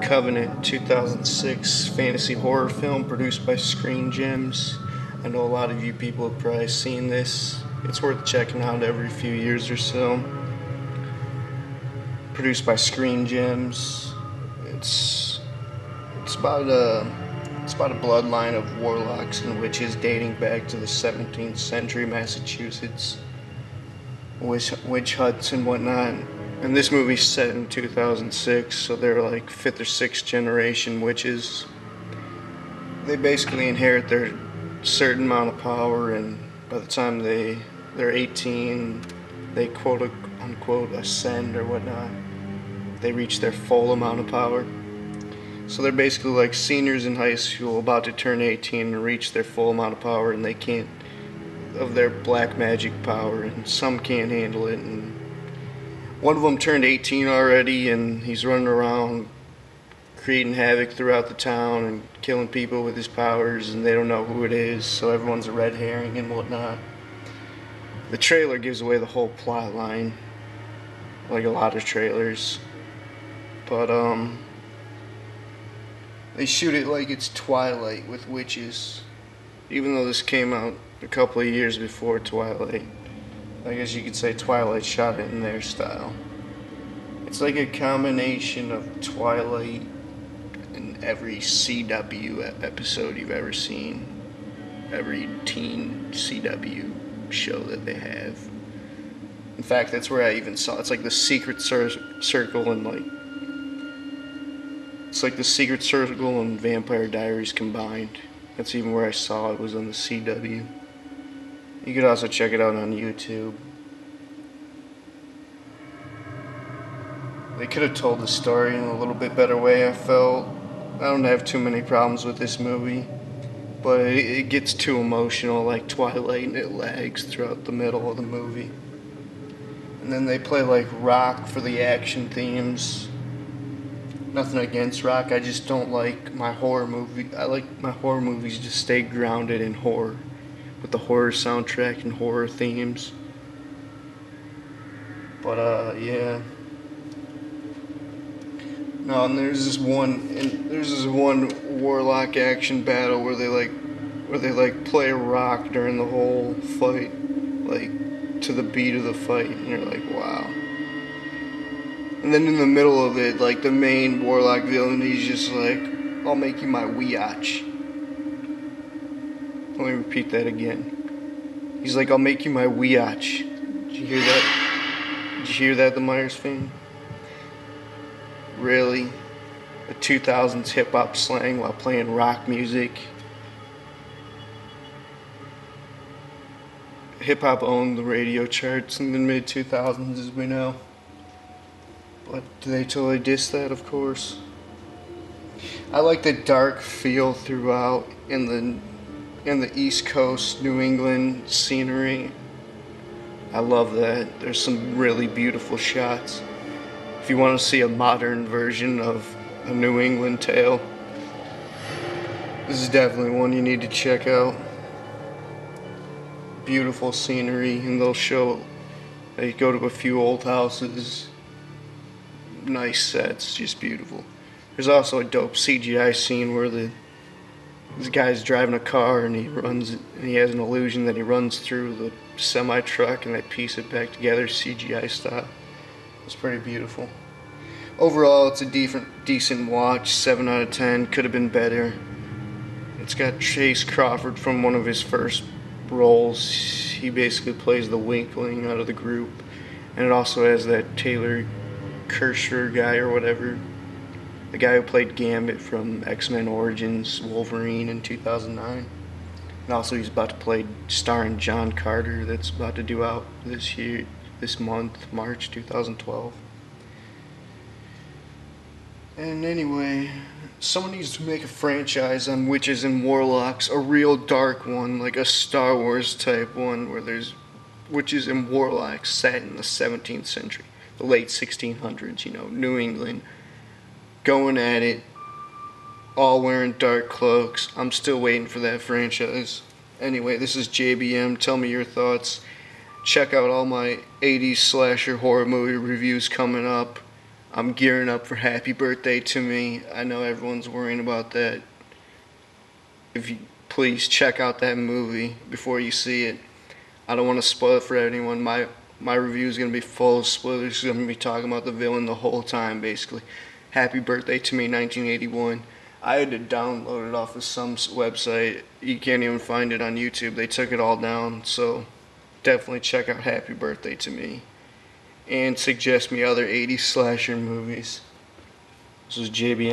Covenant 2006 fantasy horror film produced by Screen Gems. I know a lot of you people have probably seen this. It's worth checking out every few years or so. Produced by Screen Gems. It's about a bloodline of warlocks and witches dating back to the 17th century Massachusetts, witch huts and whatnot. And this movie's set in 2006, so they're like 5th or 6th generation witches. They basically inherit their certain amount of power, and by the time they're 18, they quote unquote ascend or whatnot. They reach their full amount of power. So they're basically like seniors in high school about to turn 18 and reach their full amount of power, and they can't, of their black magic power, and some can't handle it. And one of them turned 18 already, and he's running around creating havoc throughout the town and killing people with his powers, and they don't know who it is, so everyone's a red herring and whatnot. The trailer gives away the whole plot line, like a lot of trailers. But they shoot it like it's Twilight with witches, even though this came out a couple of years before Twilight. I guess you could say Twilight shot it in their style. It's like a combination of Twilight and every CW episode you've ever seen. Every teen CW show that they have. In fact, that's where I even saw it. It's like the Secret Circle and it's like the Secret Circle and Vampire Diaries combined. That's even where I saw it, was on the CW. You could also check it out on YouTube. They could have told the story in a little bit better way, I felt. I don't have too many problems with this movie, but it gets too emotional like Twilight, and it lags throughout the middle of the movie. And then they play like rock for the action themes. Nothing against rock, I just don't like my horror movie. I like my horror movies to stay grounded in horror, with the horror soundtrack and horror themes. But yeah. No, and there's this one warlock action battle where they play rock during the whole fight, like to the beat of the fight, and you're like, wow. And then in the middle of it, like the main warlock villain, he's just like, I'll make you my wiatch. Let me repeat that again. He's like, I'll make you my wiatch. Did you hear that? Did you hear that, the Myers fan? Really? A 2000s hip-hop slang while playing rock music? Hip-hop owned the radio charts in the mid-2000s, as we know. But they totally diss that, of course. I like the dark feel throughout in the East Coast, New England scenery. I love that. There's some really beautiful shots. If you want to see a modern version of a New England tale, this is definitely one you need to check out. Beautiful scenery, and they go to a few old houses. Nice sets, just beautiful. There's also a dope CGI scene where this guy's driving a car and he has an illusion that he runs through the semi-truck, and they piece it back together CGI style. It's pretty beautiful. Overall, it's a decent watch. 7 out of 10. Could have been better. It's got Chase Crawford from one of his first roles. He basically plays the weakling out of the group, and it also has that Taylor Kirschner guy or whatever, the guy who played Gambit from X-Men Origins Wolverine in 2009. And also he's about to star in John Carter, that's about to due out this month, March 2012. And anyway, someone needs to make a franchise on witches and warlocks, a real dark one, like a Star Wars type one, where there's witches and warlocks set in the 17th century, the late 1600s, New England, going at it, all wearing dark cloaks. I'm still waiting for that franchise. Anyway, this is JBM. Tell me your thoughts. Check out all my 80s slasher horror movie reviews coming up. I'm gearing up for Happy Birthday to Me. I know everyone's worrying about that. If you please check out that movie before you see it. I don't want to spoil it for anyone. My review is going to be full of spoilers. I'm going to be talking about the villain the whole time, basically. Happy Birthday to Me, 1981. I had to download it off of some website. You can't even find it on YouTube. They took it all down. So definitely check out Happy Birthday to Me. And suggest me other 80s slasher movies. This is JBN.